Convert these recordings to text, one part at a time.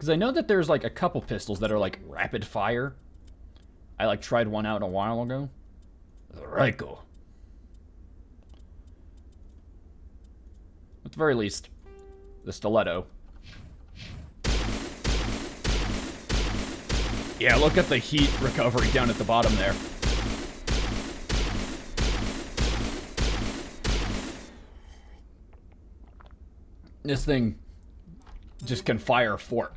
Because I know that there's like a couple pistols that are like rapid fire. I like tried one out a while ago. The Ryko. At the very least, the stiletto. Yeah, look at the heat recovery down at the bottom there. This thing just can fire forever.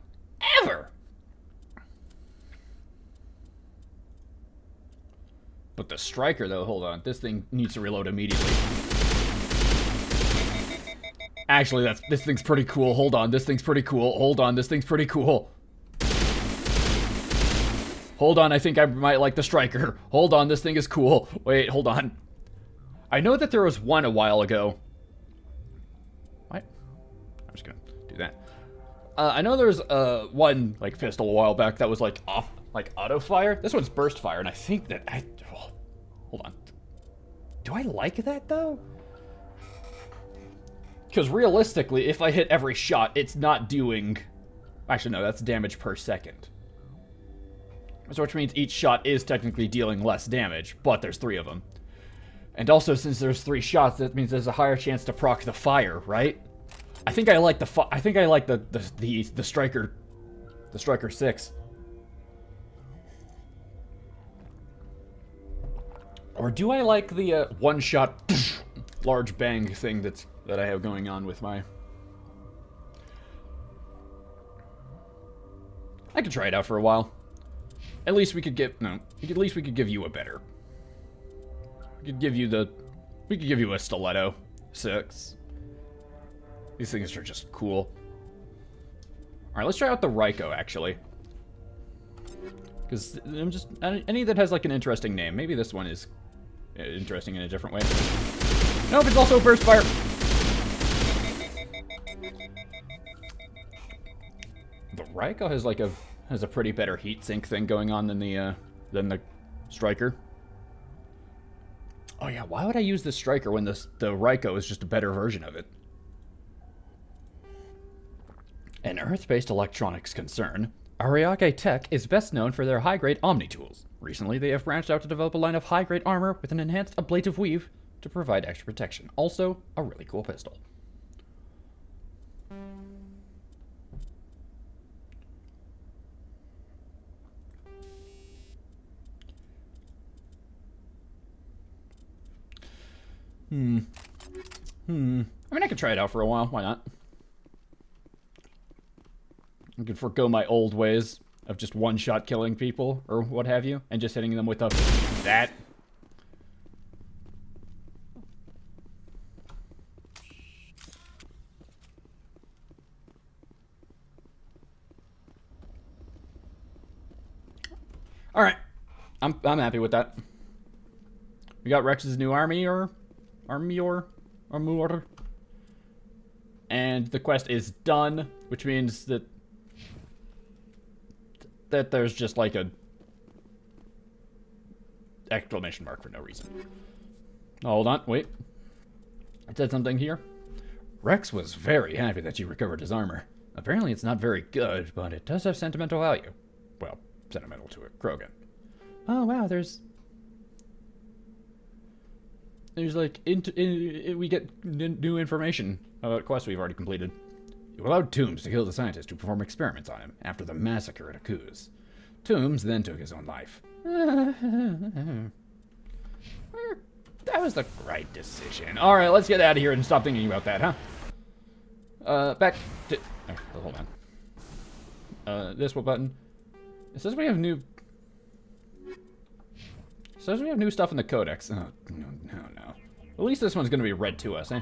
But the striker, though, hold on. This thing needs to reload immediately. Actually, this thing's pretty cool. Hold on, this thing's pretty cool. Hold on, this thing's pretty cool. Hold on, I think I might like the striker. Hold on, this thing is cool. Wait, hold on. I know that there was one a while ago. What? I'm just gonna do that. I know there was one like pistol a while back that was like off, like auto fire. This one's burst fire, and I think that hold on. Do I like that though? Because realistically, if I hit every shot, it's not doing... Actually, no, that's damage per second. So which means each shot is technically dealing less damage, but there's 3 of them. And also, since there's 3 shots, that means there's a higher chance to proc the fire, right? I think I like the the striker, the striker 6. Or do I like the one-shot large bang thing that I have going on with my... I could try it out for a while. At least we could get... No. At least we could give you a better... We could give you the... We could give you a stiletto 6. These things are just cool. Alright, let's try out the Ryko, actually. Because I'm just... Any that has, like, an interesting name. Maybe this one is interesting in a different way. Nope, it's also a burst fire. The Ryko has, like, has a pretty better heat sink thing going on than the striker. Oh yeah, why would I use the striker when the Ryko is just a better version of it? An Earth-based electronics concern, Ariake Tech is best known for their high-grade Omni tools. Recently, they have branched out to develop a line of high-grade armor with an enhanced ablative weave to provide extra protection. Also, a really cool pistol. I mean, I could try it out for a while. Why not? I could forgo my old ways of just one-shot killing people, or what have you, and just hitting them with that. Alright. I'm happy with that. We got Wrex's new armor. And the quest is done, which means that there's just like a exclamation mark for no reason. Hold on, wait. It said something here. Wrex was very happy that you recovered his armor. Apparently it's not very good, but it does have sentimental value. Well, sentimental to a Krogan. Oh wow, there's like, we get new information about quests we've already completed. You allowed Toombs to kill the scientist who performed experiments on him after the massacre at Akuz. Toombs then took his own life. That was the right decision. Alright, let's get out of here and stop thinking about that, huh? Back to... Oh, hold on. This what button? It says we have new... Says we have new stuff in the codex. Oh, no. At least this one's going to be read to us, eh?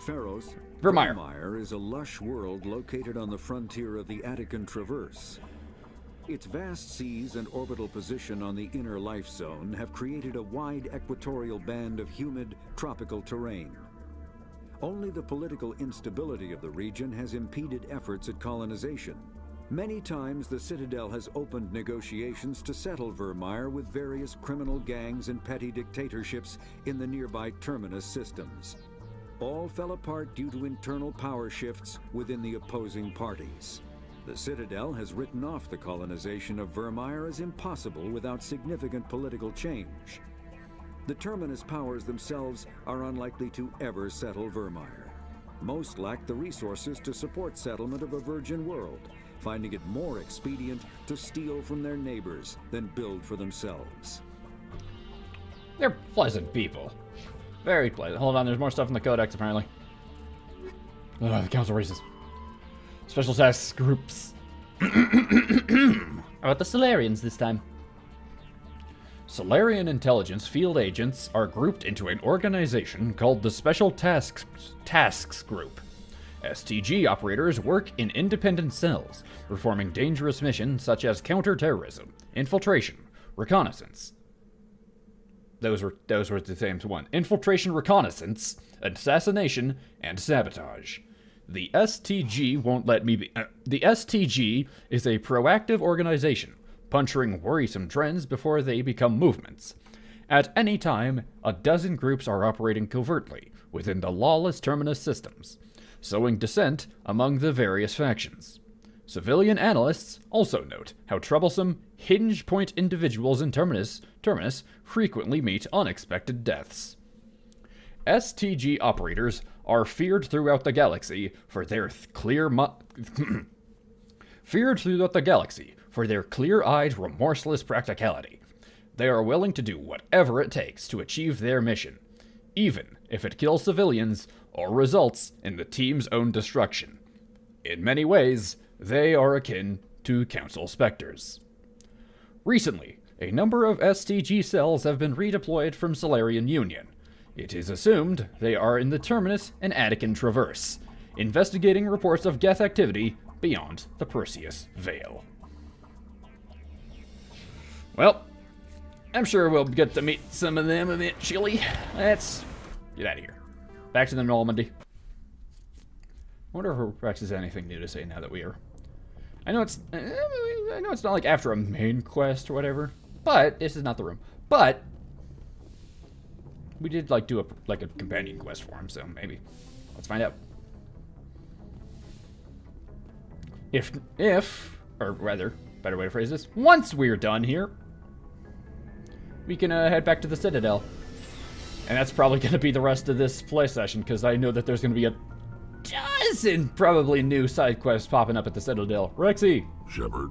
Pharos, Vermeer is a lush world located on the frontier of the Attican Traverse. Its vast seas and orbital position on the inner life zone have created a wide equatorial band of humid, tropical terrain. Only the political instability of the region has impeded efforts at colonization. Many times the Citadel has opened negotiations to settle Vermeer with various criminal gangs and petty dictatorships in the nearby Terminus systems. All fell apart due to internal power shifts within the opposing parties. The Citadel has written off the colonization of Vermeer as impossible without significant political change. The Terminus powers themselves are unlikely to ever settle Vermeer. Most lack the resources to support settlement of a virgin world, finding it more expedient to steal from their neighbors than build for themselves. They're pleasant people. Very pleasant. Hold on, there's more stuff in the Codex, apparently. The Council races. Special task groups. How about the Solarians this time? Solarian intelligence field agents are grouped into an organization called the Special Tasks Group. STG operators work in independent cells, performing dangerous missions such as counterterrorism, infiltration, reconnaissance. Those were the same one. Infiltration, reconnaissance, assassination, and sabotage. The STG won't let me be. The STG is a proactive organization, puncturing worrisome trends before they become movements. At any time, a dozen groups are operating covertly within the lawless Terminus systems, sowing dissent among the various factions. Civilian analysts also note how troublesome, hinge point individuals in Terminus frequently meet unexpected deaths. STG operators are feared throughout the galaxy for their clear-eyed, remorseless practicality. They are willing to do whatever it takes to achieve their mission, even if it kills civilians or results in the team's own destruction. In many ways, they are akin to Council Spectres. Recently, a number of STG cells have been redeployed from Solarian Union. It is assumed they are in the Terminus and Attican Traverse, investigating reports of Geth activity beyond the Perseus Veil. Well, I'm sure we'll get to meet some of them eventually. Let's get out of here. Back to the Normandy. I wonder if Wrex has anything new to say now that we are... I know it's not like after a main quest or whatever, but this is not the room. But we did like do a companion quest for him, so maybe let's find out. Or rather, better way to phrase this, once we're done here, we can head back to the Citadel. And that's probably going to be the rest of this play session, because I know that there's going to be a dozen probably new side quests popping up at the Citadel. Rexy! Shepard.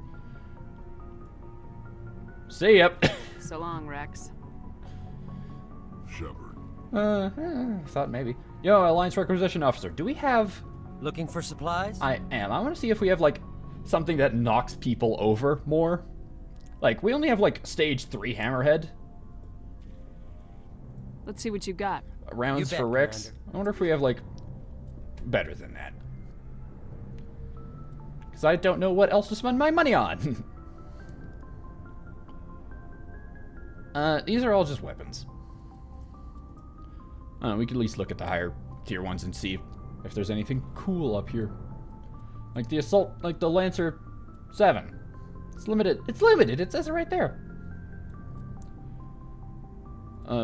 See ya! So long, Wrex. Shepard. Thought maybe. Yo, Alliance Requisition Officer, do we have... Looking for supplies? I am. I want to see if we have, like, something that knocks people over more. Like, we only have, like, stage 3 Hammerhead. Let's see what you got. Rounds You for bet, Wrex. Commander. I wonder if we have, like, better than that. Because I don't know what else to spend my money on. These are all just weapons. We could at least look at the higher tier ones and see if there's anything cool up here. Like the Assault, like the Lancer 7. It's limited. It's limited. It says it right there.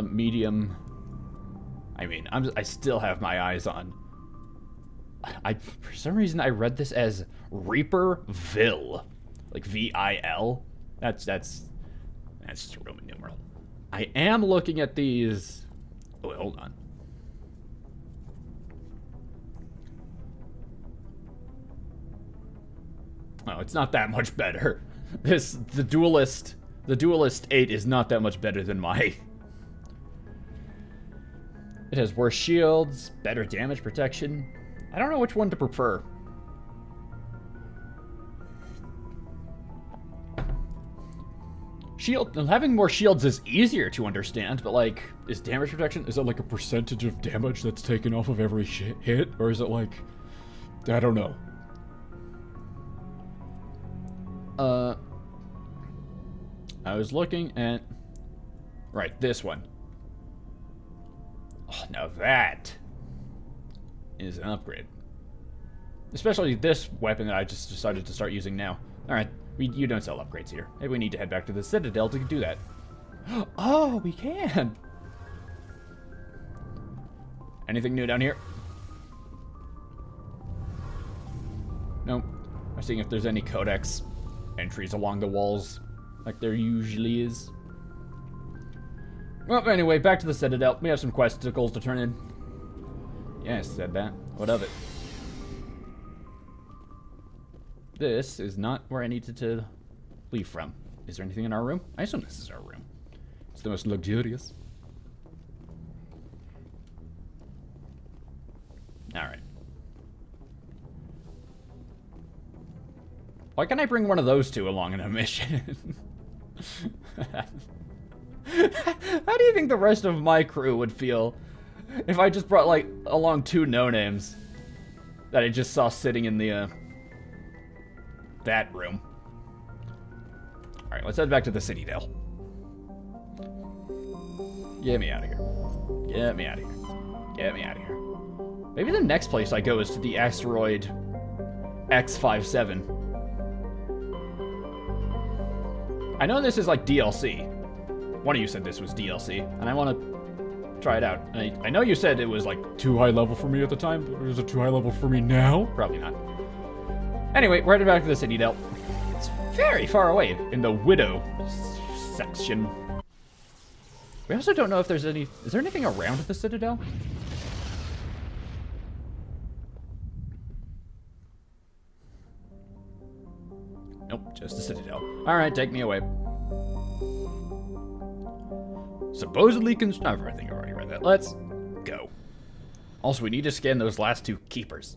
Medium. I mean, I still have my eyes on. For some reason, I read this as Reaper Vil, like V-I-L. That's just a Roman numeral. I am looking at these. Oh, wait, hold on. Oh, it's not that much better. The Duelist 8 is not that much better than my. It has worse shields, better damage protection. I don't know which one to prefer. Having more shields is easier to understand, but like, is damage protection, is it like a percentage of damage that's taken off of every hit? Or is it like, I don't know. I was looking at, right, this one. Oh, now that is an upgrade. Especially this weapon that I just decided to start using now. Alright, you don't sell upgrades here. Maybe we need to head back to the Citadel to do that. Oh, we can! Anything new down here? Nope. I'm seeing if there's any codex entries along the walls, like there usually is. Well, anyway, back to the Citadel. We have some questicles to turn in. Yes, said that. What of it? This is not where I needed to leave from. Is there anything in our room? I assume this is our room. It's the most luxurious. Alright. Why can't I bring one of those two along in a mission? How do you think the rest of my crew would feel if I just brought, like, along two no-names that I just saw sitting in the, that room? Alright, let's head back to the Citadel. Get me out of here. Get me out of here. Get me out of here. Maybe the next place I go is to the asteroid X57. I know this is like DLC. One of you said this was DLC, and I want to try it out. I know you said it was like too high level for me at the time, but is it too high level for me now? Probably not. Anyway, we're headed back to the Citadel. It's very far away in the Widow section. We also don't know if there's any... Is there anything around the Citadel? Nope, just the Citadel. Alright, take me away. Supposedly I think I already read that. Let's go. Also, we need to scan those last two keepers.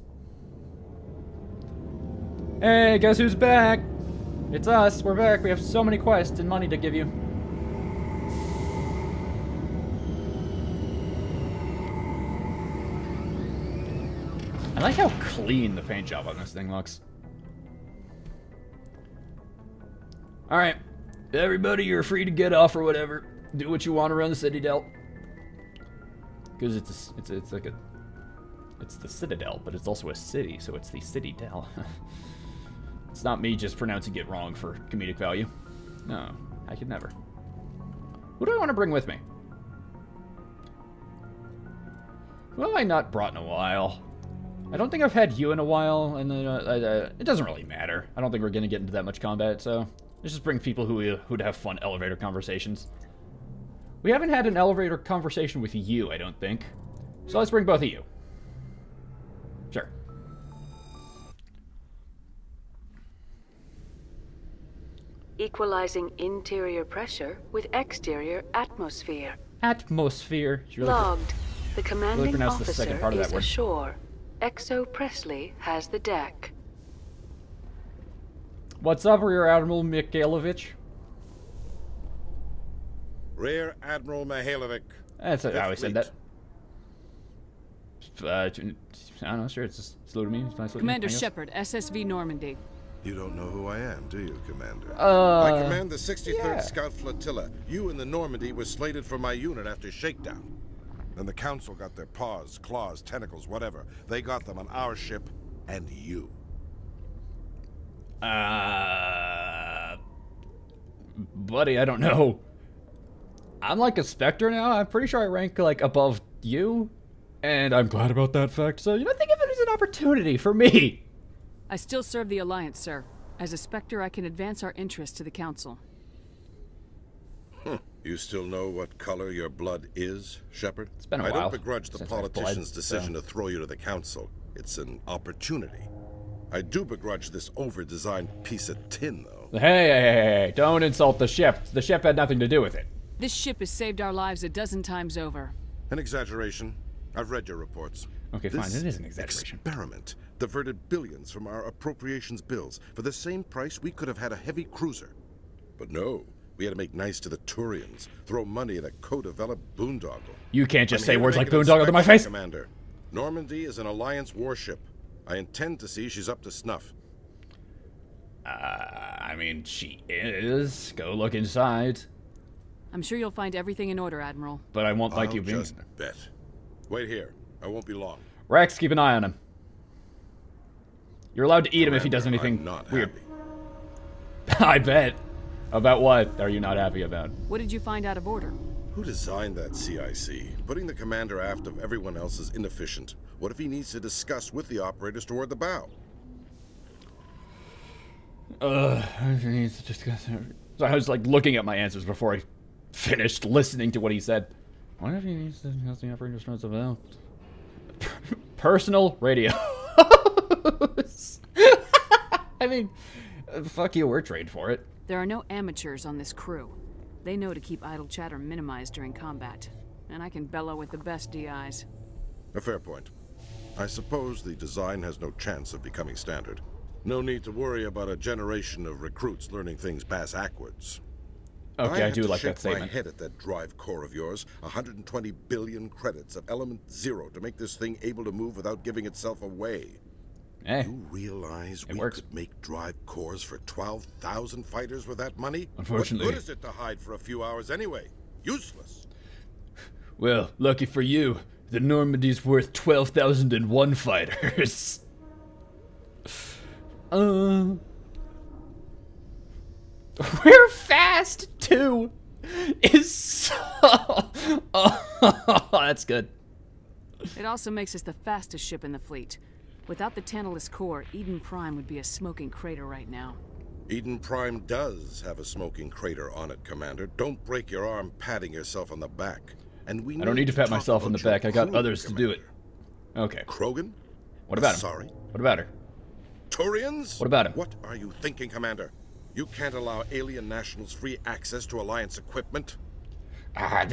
Hey, guess who's back? It's us. We're back. We have so many quests and money to give you. I like how clean the paint job on this thing looks. Alright. Everybody, you're free to get off or whatever. Do what you want around the Citadel. Because it's like a... It's the Citadel, but it's also a city, so it's the Citadel. It's not me just pronouncing it wrong for comedic value. No, I could never. Who do I want to bring with me? Who have I not brought in a while? I don't think I've had you in a while, and it doesn't really matter. I don't think we're going to get into that much combat, so... Let's just bring people who'd have fun elevator conversations. We haven't had an elevator conversation with you, I don't think. So let's bring both of you. Sure. Equalizing interior pressure with exterior atmosphere. Atmosphere. Logged. The commanding officer is word. ashore. Exo Presley has the deck. What's up, Rear Admiral Mikhailovich? Rear Admiral Mihailovic. That's how I said that. I don't know, sure, it's slow to me. It's nice. Commander Shepard, SSV Normandy. You don't know who I am, do you, Commander? I command the 63rd Scout Flotilla. You and the Normandy were slated for my unit after shakedown. Then the Council got their paws, claws, tentacles, whatever. They got them on our ship and you. Buddy, I don't know. I'm like a Spectre now. I'm pretty sure I rank like above you. And I'm glad about that fact. So, you know, think of it as an opportunity for me. I still serve the Alliance, sir. As a Spectre, I can advance our interests to the Council. You still know what color your blood is, Shepard? It's been a while. I don't begrudge the politician's decision to throw you to the Council. It's an opportunity. I do begrudge this over-designed piece of tin, though. Hey, don't insult the ship. The ship had nothing to do with it. This ship has saved our lives a dozen times over. An exaggeration. I've read your reports. Okay, fine, it is an exaggeration. This experiment diverted billions from our appropriations bills. For the same price, we could have had a heavy cruiser. But no, we had to make nice to the Turians, throw money at a co-developed boondoggle. You can't just say words like boondoggle to my face. Commander, Normandy is an Alliance warship. I intend to see she's up to snuff. I mean, she is. Go look inside. I'm sure you'll find everything in order, Admiral. But I won't like you being... just bet. Wait here. I won't be long. Wrex, keep an eye on him. You're allowed to eat him if he does anything I'm not weird. Happy. I bet. About what are you not happy about? What did you find out of order? Who designed that CIC? Putting the commander aft of everyone else is inefficient. What if he needs to discuss with the operators toward the bow? So I was like looking at my answers before I finished listening to what he said. What if he needs to discuss the operating responsibility? Personal radio. I mean, fuck you, we're trained for it. There are no amateurs on this crew. They know to keep idle chatter minimized during combat. And I can bellow with the best DIs. A fair point. I suppose the design has no chance of becoming standard. No need to worry about a generation of recruits learning things bass-ackwards. Okay, I do like that statement. I had to shake my head at that drive core of yours. 120 billion credits of element 0 to make this thing able to move without giving itself away. Hey, you realize we works. could make drive cores for 12,000 fighters with that money? Unfortunately. What good is it to hide for a few hours anyway? Useless. Well, lucky for you, the Normandy's worth 12,001 fighters. We're fast too. Is so. Oh, that's good. It also makes us the fastest ship in the fleet. Without the Tantalus core, Eden Prime would be a smoking crater right now. Eden Prime does have a smoking crater on it, Commander. Don't break your arm patting yourself on the back. And I don't need to pat myself on the back. I got others to do it. Okay. Krogan? What about him? Sorry. What about her? Turians? What about him? What are you thinking, Commander? You can't allow alien nationals free access to Alliance equipment? Oh,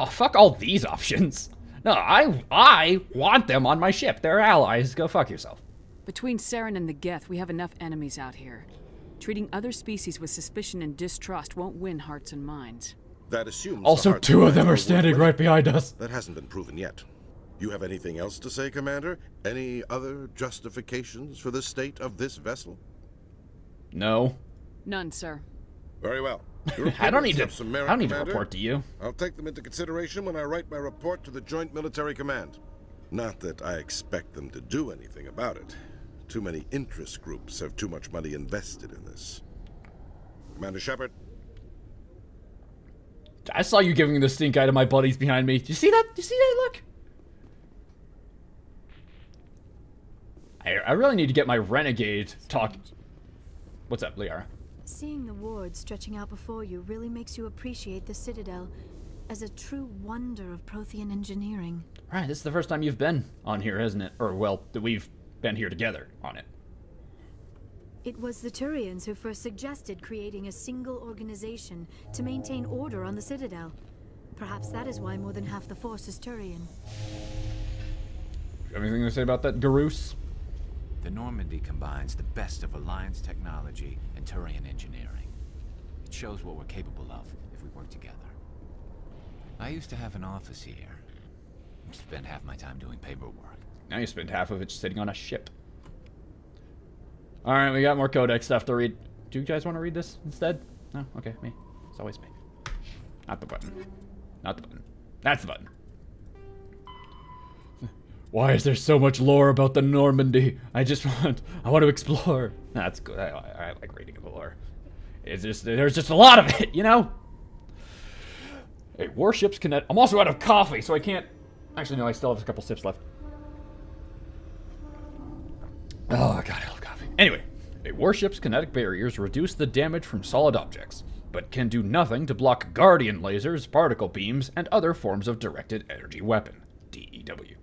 fuck all these options. No, I want them on my ship. They're allies. Go fuck yourself. Between Saren and the Geth, we have enough enemies out here. Treating other species with suspicion and distrust won't win hearts and minds. That assumes also, two of them are standing right behind us. That hasn't been proven yet. You have anything else to say, Commander? Any other justifications for the state of this vessel? No. None, sir. Very well. I don't need to report to you. I'll take them into consideration when I write my report to the Joint Military Command. Not that I expect them to do anything about it. Too many interest groups have too much money invested in this. Commander Shepard? I saw you giving the stink eye to my buddies behind me. Do you see that? Do you see that look? I really need to get my renegade talk. What's up, Liara? Seeing the ward stretching out before you really makes you appreciate the Citadel as a true wonder of Prothean engineering. Right, this is the first time you've been on here, isn't it? Or, well, that we've been here together on it. It was the Turians who first suggested creating a single organization to maintain order on the Citadel. Perhaps that is why more than half the force is Turian. You have anything to say about that, Garus? The Normandy combines the best of Alliance technology and Turian engineering. It shows what we're capable of if we work together. I used to have an office here. Spent half my time doing paperwork. Now you spend half of it sitting on a ship. Alright, we got more codex stuff to read. Do you guys want to read this instead? No? Okay, me. It's always me. Not the button. Not the button. That's the button. Why is there so much lore about the Normandy? I want to explore. That's good. I like reading the lore. There's just a lot of it, you know? Hey, warships connect. I'm also out of coffee, so I can't. Actually, no, I still have a couple sips left. Oh, God, I love coffee. Anyway, a warship's kinetic barriers reduce the damage from solid objects, but can do nothing to block Guardian lasers, particle beams, and other forms of directed energy weapon, DEW.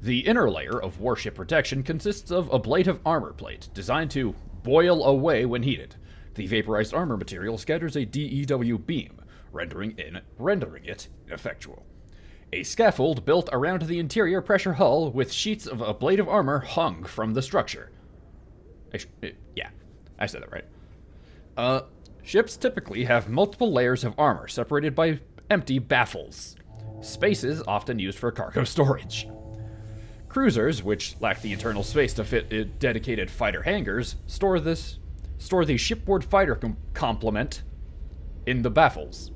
The inner layer of warship protection consists of a ablative armor plate designed to boil away when heated. The vaporized armor material scatters a DEW beam, rendering it ineffectual. A scaffold built around the interior pressure hull with sheets of ablative armor hung from the structure. Yeah, I said that right. Ships typically have multiple layers of armor separated by empty baffles, spaces often used for cargo storage. Cruisers, which lack the internal space to fit dedicated fighter hangars, store the shipboard fighter complement in the baffles.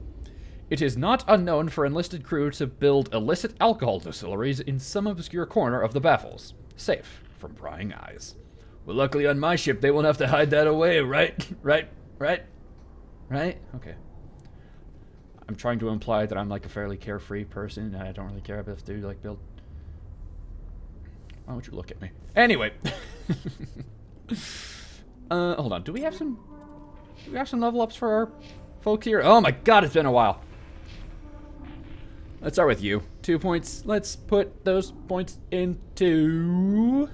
It is not unknown for enlisted crew to build illicit alcohol distilleries in some obscure corner of the baffles, safe from prying eyes. Well, luckily on my ship, they won't have to hide that away, right? Right? Okay. I'm trying to imply that I'm like a fairly carefree person and I don't really care if they like build. Why would you look at me? Anyway. Hold on. Do we have some level ups for our folk here? Oh my god, it's been a while. Let's start with you. 2 points. Let's put those points into...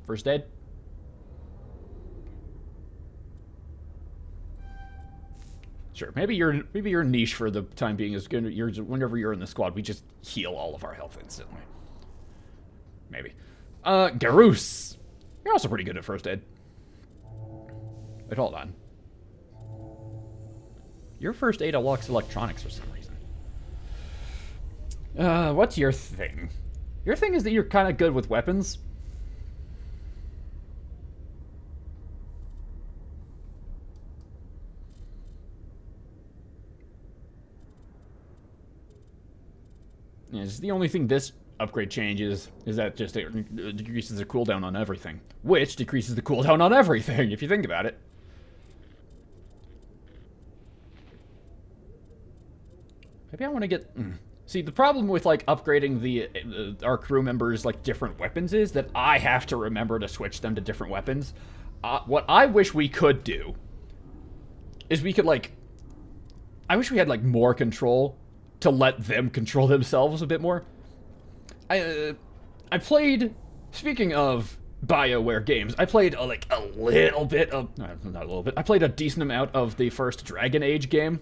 First aid. Sure. Maybe your niche for the time being is gonna whenever you're in the squad, we just heal all of our health instantly. Maybe. Garus. You're also pretty good at first aid. Wait, hold on. Your first aid unlocks electronics for some reason. What's your thing? Your thing is that you're kind of good with weapons. Yeah, it's the only thing this upgrade changes is that just it decreases the cooldown on everything. Which decreases the cooldown on everything, if you think about it. Maybe I want to get... See, the problem with, like, upgrading our crew members, like, different weapons is that I have to remember to switch them to different weapons. What I wish we could do is we could, like... I wish we had, like, more control to let them control themselves a bit more. I played... Speaking of BioWare games, I played, like, a little bit of... not a little bit. I played a decent amount of the first Dragon Age game.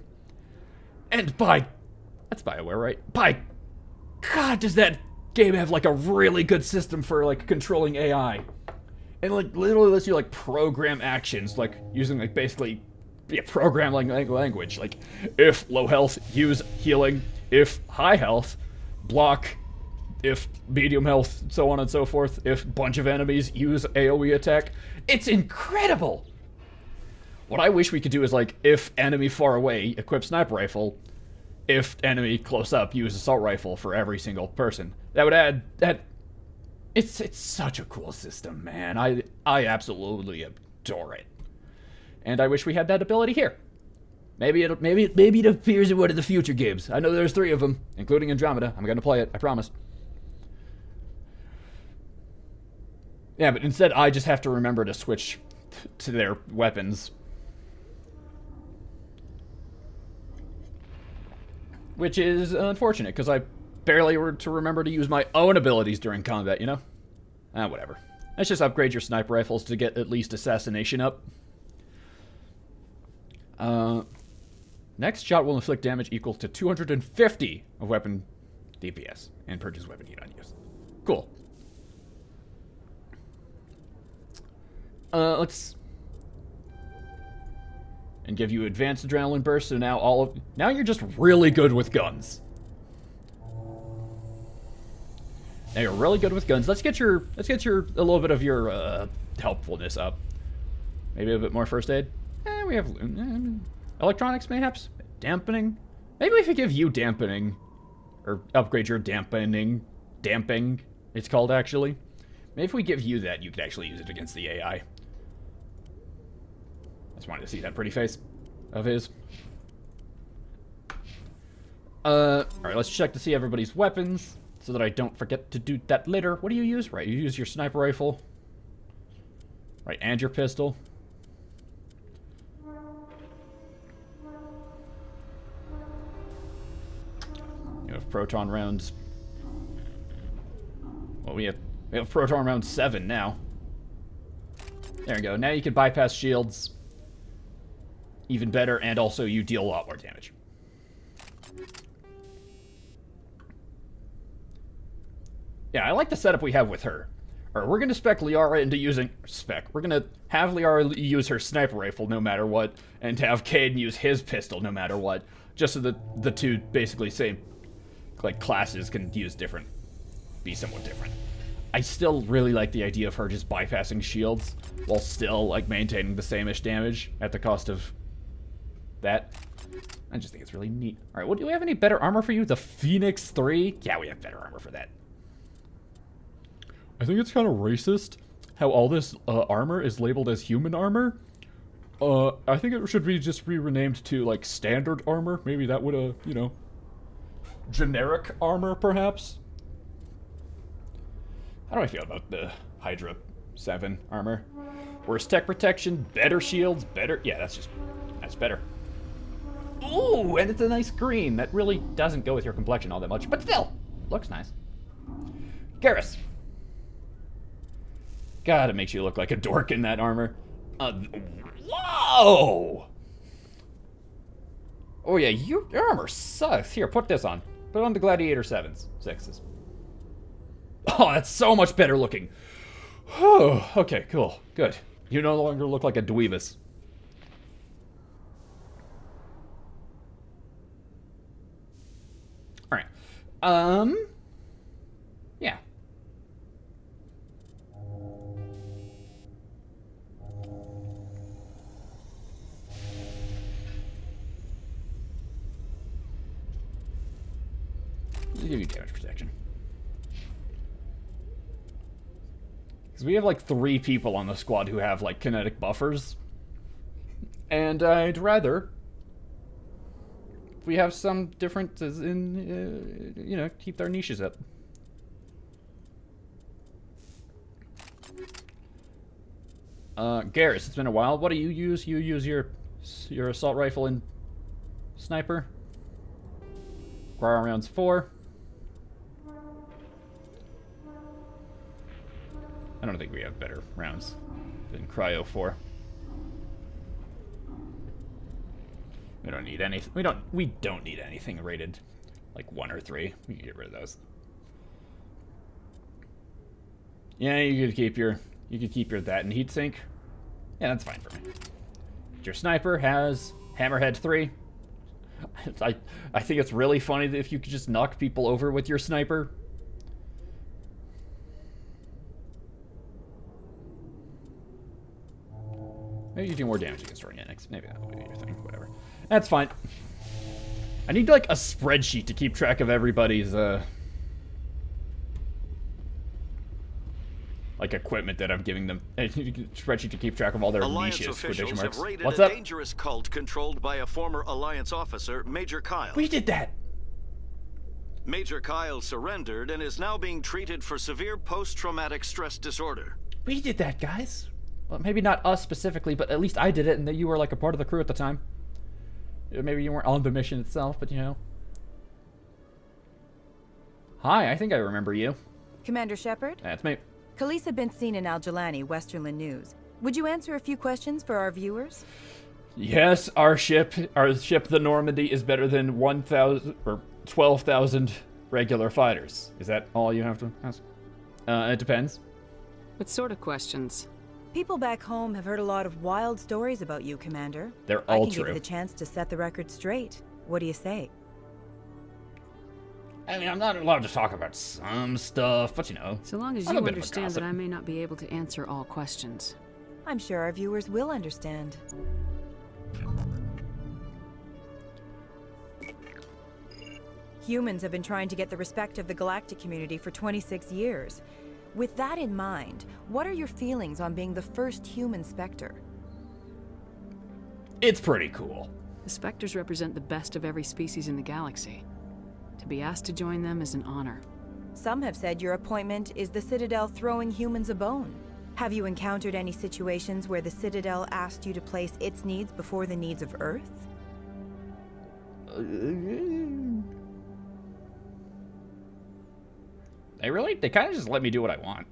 And by... That's BioWare, right? By God, does that game have, like, a really good system for, like, controlling AI. And, like, literally lets you, like, program actions, like, using, like, basically, yeah, program language. Like, if low health, use healing. If high health, block. If medium health, so on and so forth. If bunch of enemies, use AoE attack. It's incredible! What I wish we could do is, like, if enemy far away, equip sniper rifle. If enemy close up, use assault rifle for every single person. That would add that. It's such a cool system, man. I absolutely adore it, and I wish we had that ability here. Maybe it appears in one of the future games. I know there's 3 of them, including Andromeda. I'm gonna play it. I promise. Yeah, but instead I just have to remember to switch to their weapons. Which is unfortunate, because I barely were to remember to use my own abilities during combat, you know? Whatever. Let's just upgrade your sniper rifles to get at least assassination up. Next shot will inflict damage equal to 250 of weapon DPS, and purchase weapon heat on use. Cool. Let's... And give you advanced adrenaline burst, so now you're just really good with guns. Now you're really good with guns. Let's get a little bit of your helpfulness up. Maybe a bit more first aid. We have electronics, mayhaps. Dampening. Maybe if we give you dampening, or upgrade your damping. It's called actually. Maybe if we give you that, you could actually use it against the AI. I just wanted to see that pretty face of his. Alright, let's check to see everybody's weapons, so that I don't forget to do that later. What do you use? Right, you use your sniper rifle. Right, and your pistol. You have proton rounds. Well, we have proton round 7 now. There we go. Now you can bypass shields. Even better, and also you deal a lot more damage. Yeah, I like the setup we have with her. Alright, we're gonna spec Liara into using... We're gonna have Liara use her sniper rifle no matter what, and have Caden use his pistol no matter what. Just so that the two basically same, like, classes can use different... be somewhat different. I still really like the idea of her just bypassing shields, while still, like, maintaining the same-ish damage at the cost of... that. I just think it's really neat. Alright, well, do we have any better armor for you? The Phoenix 3? Yeah, we have better armor for that. I think it's kind of racist how all this armor is labeled as human armor. I think it should be just renamed to, like, standard armor. Maybe that would, you know, generic armor, perhaps. How do I feel about the Hydra 7 armor? Worse tech protection, better shields, better... Yeah, that's better. Ooh, and it's a nice green. That really doesn't go with your complexion all that much, but still, looks nice. Garrus. God, it makes you look like a dork in that armor. Whoa! Oh yeah, your armor sucks. Here, put this on. Put on the Gladiator 7s, 6s. Oh, that's so much better looking. Oh, okay, cool, good. You no longer look like a dweebus. Alright. Yeah. Let's give you damage protection. Because we have like 3 people on the squad who have like kinetic buffers. And I'd rather we have some differences in, you know, keep their niches up. Garrus, it's been a while. What do you use? You use your assault rifle and sniper. Cryo rounds 4. I don't think we have better rounds than cryo 4. We don't need anything. We don't need anything rated like 1 or 3. We can get rid of those. Yeah, you could keep your that and heat sink. Yeah, that's fine for me. Your sniper has hammerhead 3. I think it's really funny that if you could just knock people over with your sniper. Maybe you do more damage against organics. Maybe that will be your thing. Whatever. That's fine. I need, like, a spreadsheet to keep track of everybody's, like, equipment that I'm giving them. I need a spreadsheet to keep track of all their Alliance niches. officials have raided What's a up? dangerous cult controlled by a former Alliance officer, Major Kyle. We did that! Major Kyle surrendered and is now being treated for severe post-traumatic stress disorder. We did that, guys. Well, maybe not us specifically, but at least I did it, and that you were, like, a part of the crew at the time. Maybe you weren't on the mission itself, but, you know. Hi, I think I remember you. Commander Shepard? That's me. Khaleesa been seen in Al-Jalani, Westerland News. Would you answer a few questions for our viewers? Yes, our ship, the Normandy, is better than 1,000 or 12,000 regular fighters. Is that all you have to ask? It depends. What sort of questions? People back home have heard a lot of wild stories about you, Commander. They're all I can true. give you the chance to set the record straight. What do you say? I mean, I'm not allowed to talk about some stuff, but you know. So long as I'm you a bit of a understand that gossip. I may not be able to answer all questions. I'm sure our viewers will understand. Humans have been trying to get the respect of the galactic community for 26 years. With that in mind, what are your feelings on being the first human Spectre? It's pretty cool. The Spectres represent the best of every species in the galaxy. To be asked to join them is an honor. Some have said your appointment is the Citadel throwing humans a bone. Have you encountered any situations where the Citadel asked you to place its needs before the needs of Earth? They kind of just let me do what I want.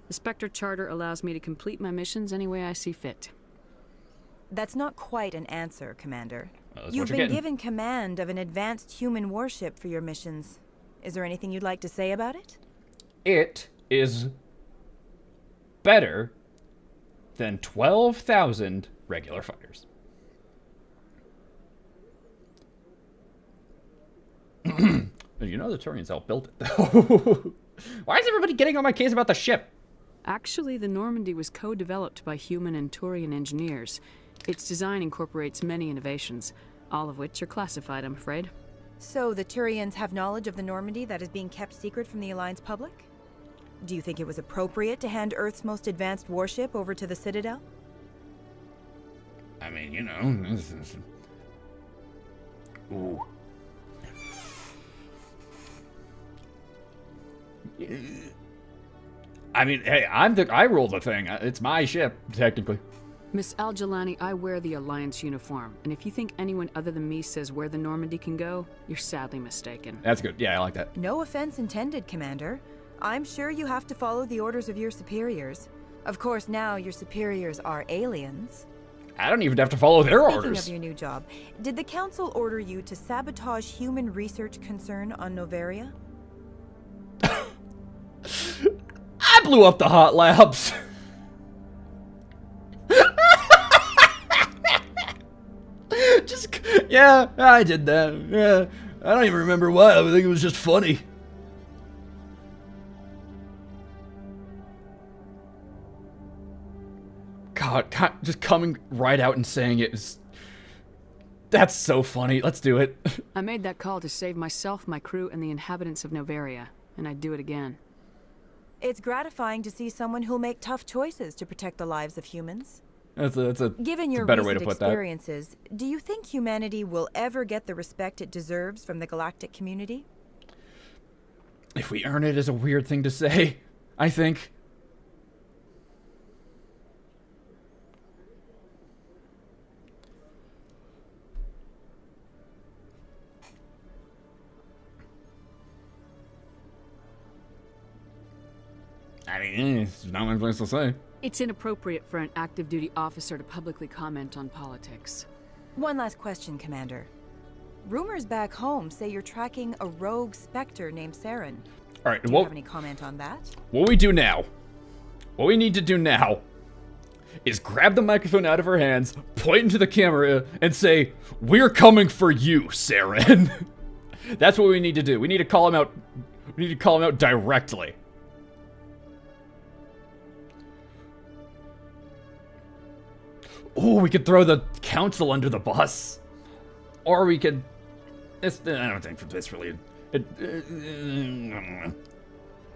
The Spectre Charter allows me to complete my missions any way I see fit. That's not quite an answer, Commander. Well, that's You've what you're been getting. given command of an advanced human warship for your missions. Is there anything you'd like to say about it? It is better than 12,000 regular fighters. You know the Turians outbuilt it, though. Why is everybody getting on my case about the ship? Actually, the Normandy was co-developed by human and Turian engineers. Its design incorporates many innovations, all of which are classified, I'm afraid. So the Turians have knowledge of the Normandy that is being kept secret from the Alliance public? Do you think it was appropriate to hand Earth's most advanced warship over to the Citadel? I mean, you know... Ooh. I mean, hey, I rule the thing. It's my ship, technically. Miss Al-Jalani, I wear the Alliance uniform, and if you think anyone other than me says where the Normandy can go, you're sadly mistaken. That's good. Yeah, I like that. No offense intended, Commander. I'm sure you have to follow the orders of your superiors. Of course, now your superiors are aliens. I don't even have to follow their orders. Speaking of your new job, did the Council order you to sabotage human research concern on Noveria? I blew up the hot labs. Yeah, I did that. Yeah, I don't even remember why. I think it was just funny. God, just coming right out and saying it is... That's so funny. Let's do it. I made that call to save myself, my crew, and the inhabitants of Noveria, and I'd do it again. It's gratifying to see someone who'll make tough choices to protect the lives of humans. Given your better way to put that. Experiences, do you think humanity will ever get the respect it deserves from the galactic community? If we earn it is a weird thing to say, I think. I mean, it's not my place to say. It's inappropriate for an active duty officer to publicly comment on politics. One last question, Commander. Rumors back home say you're tracking a rogue Spectre named Saren. All right, do you have any comment on that? What we need to do now is grab the microphone out of her hands, point into the camera, and say, "We're coming for you, Saren." That's what we need to do. We need to call him out. We need to call him out directly. Oh, we could throw the council under the bus. Or we could... I don't think this really... It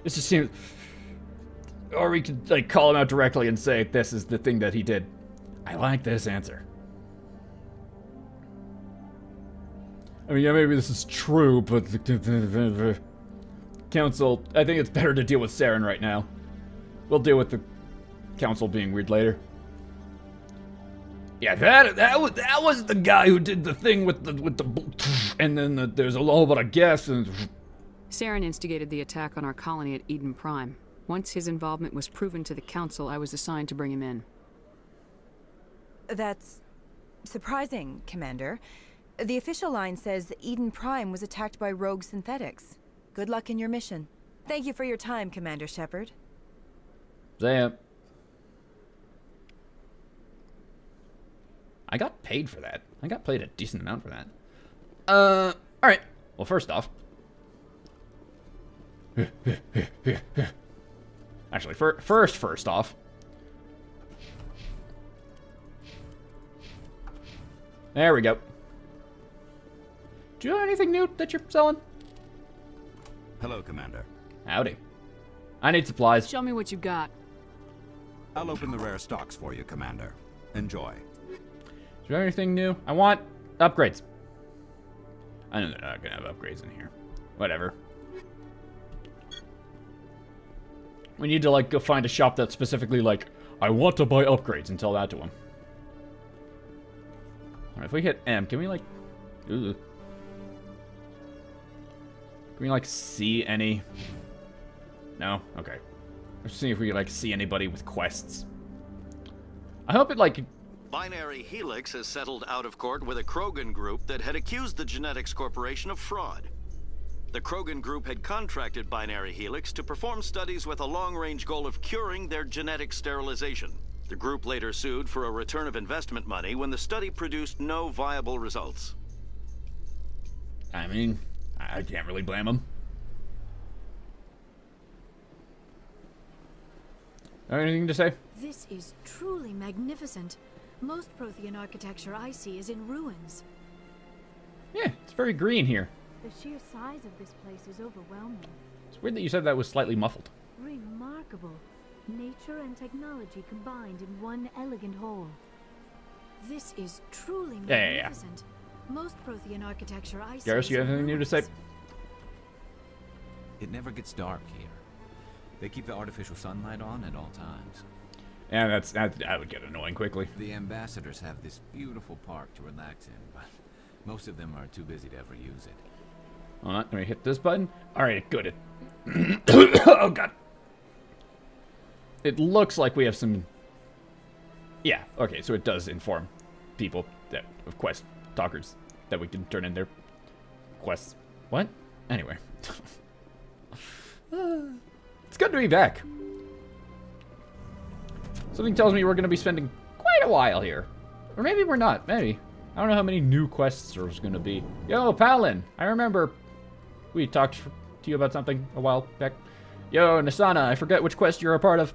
just seems... Or we could, like, call him out directly and say, this is the thing that he did. I like this answer. I mean, yeah, maybe this is true, but... Council... I think it's better to deal with Saren right now. We'll deal with the council being weird later. Yeah, that was the guy who did the thing with the and then there's a whole lot of gas and... Saren instigated the attack on our colony at Eden Prime. Once his involvement was proven to the Council, I was assigned to bring him in. That's surprising, Commander. The official line says Eden Prime was attacked by rogue synthetics. Good luck in your mission. Thank you for your time, Commander Shepard. Damn. I got paid for that. I got paid a decent amount for that. Alright. Well, first off. Actually, first off. There we go. Do you have anything new that you're selling? Hello, Commander. Howdy. I need supplies. Show me what you got. I'll open the rare stocks for you, Commander. Enjoy. Is there anything new? I want upgrades. I know they're not gonna have upgrades in here. Whatever. We need to, like, go find a shop that's specifically like, I want to buy upgrades, and tell that to them. If we hit M, can we, like... Ooh. Can we, like, see any... No? Okay. Let's see if we, like, see anybody with quests. I hope it, like... Binary Helix has settled out of court with a Krogan group that had accused the Genetics Corporation of fraud. The Krogan group had contracted Binary Helix to perform studies with a long-range goal of curing their genetic sterilization. The group later sued for a return of investment money when the study produced no viable results. I mean, I can't really blame them. Anything to say? This is truly magnificent. Most Prothean architecture I see is in ruins. Yeah, it's very green here. The sheer size of this place is overwhelming. It's weird that you said that was slightly muffled. Remarkable. Nature and technology combined in one elegant whole. This is truly magnificent. Most Prothean architecture I see. Garrus, you have anything new to say? It never gets dark here. They keep the artificial sunlight on at all times. Yeah, that would get annoying quickly. The ambassadors have this beautiful park to relax in, but most of them are too busy to ever use it. Hold on, let me hit this button. Alright, good. Oh, God. It looks like we have some... Yeah, okay, so it does inform people that of quest talkers that we can turn in their quests. What? Anyway. It's good to be back. Something tells me we're going to be spending quite a while here. Or maybe we're not. Maybe. I don't know how many new quests there's going to be. Yo, Palin. I remember we talked to you about something a while back. Yo, Nasana. I forget which quest you're a part of.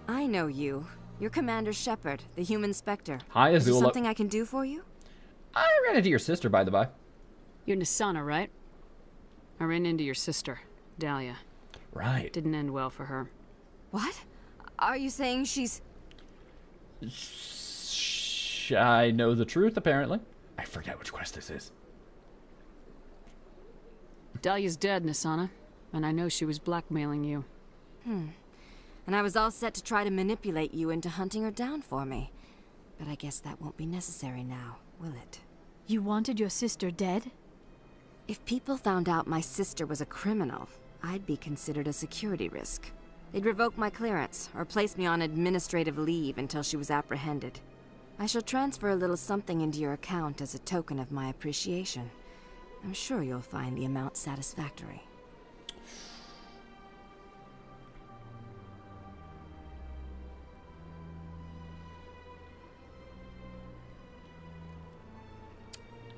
I know you. You're Commander Shepard, the human Spectre. Hi, Azula. Is there something I can do for you? I ran into your sister, by the by. You're Nasana, right? I ran into your sister, Dahlia. Right. Didn't end well for her. What? Are you saying she's... I know the truth, apparently. I forget which quest this is. Dahlia's dead, Nasana. And I know she was blackmailing you. And I was all set to try to manipulate you into hunting her down for me. But I guess that won't be necessary now, will it? You wanted your sister dead? If people found out my sister was a criminal, I'd be considered a security risk. They'd revoke my clearance, or place me on administrative leave until she was apprehended. I shall transfer a little something into your account as a token of my appreciation. I'm sure you'll find the amount satisfactory.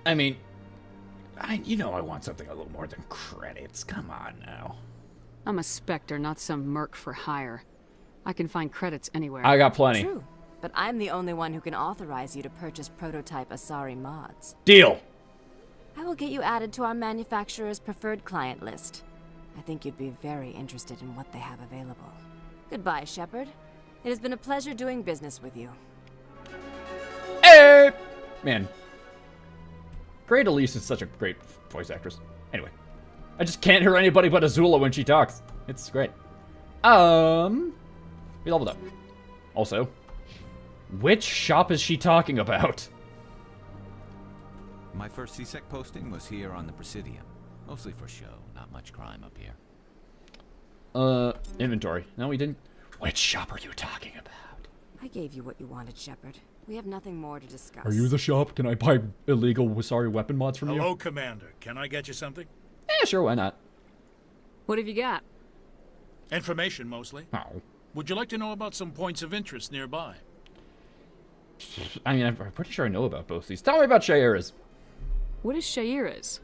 I mean, you know I want something a little more than credits. Come on now. I'm a Spectre, not some merc for hire. I can find credits anywhere. I got plenty. True, but I'm the only one who can authorize you to purchase prototype Asari mods. Deal! I will get you added to our manufacturer's preferred client list. I think you'd be very interested in what they have available. Goodbye, Shepard. It has been a pleasure doing business with you. Hey! Man. Great Elise is such a great voice actress. Anyway. I just can't hear anybody but Azula when she talks. It's great. We leveled up. Also, which shop is she talking about? My first CSEC posting was here on the Presidium. Mostly for show, not much crime up here. Inventory. No, we didn't. Which shop are you talking about? I gave you what you wanted, Shepard. We have nothing more to discuss. Are you the shop? Can I buy illegal Wasari weapon mods from you? Hello, Commander. Can I get you something? Yeah, sure, why not? What have you got? Information, mostly. Oh. Would you like to know about some points of interest nearby? I mean, I'm pretty sure I know about both these. Tell me about Shaira's. What is Shaira's?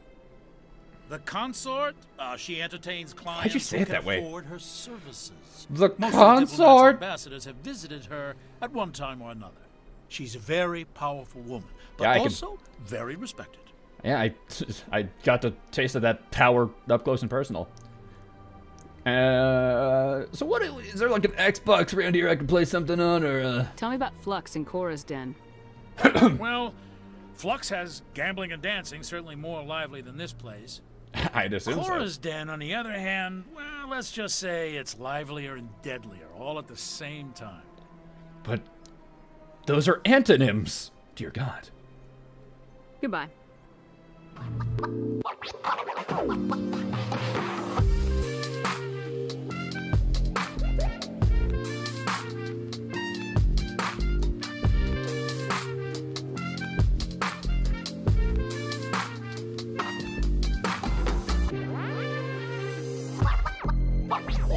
The consort? She entertains clients Why'd you say who it can that way? afford her services. The Most consort? of the ambassadors have visited her at one time or another. She's a very powerful woman, but Yeah, also very respected. Yeah, I got the taste of that power up close and personal. So what is there, like an Xbox around here I can play something on, or Tell me about Flux and Cora's Den. Well, Flux has gambling and dancing, certainly more lively than this place. I'd assume Cora's Den, on the other hand, well, let's just say it's livelier and deadlier, all at the same time. But those are antonyms. Dear God. Goodbye.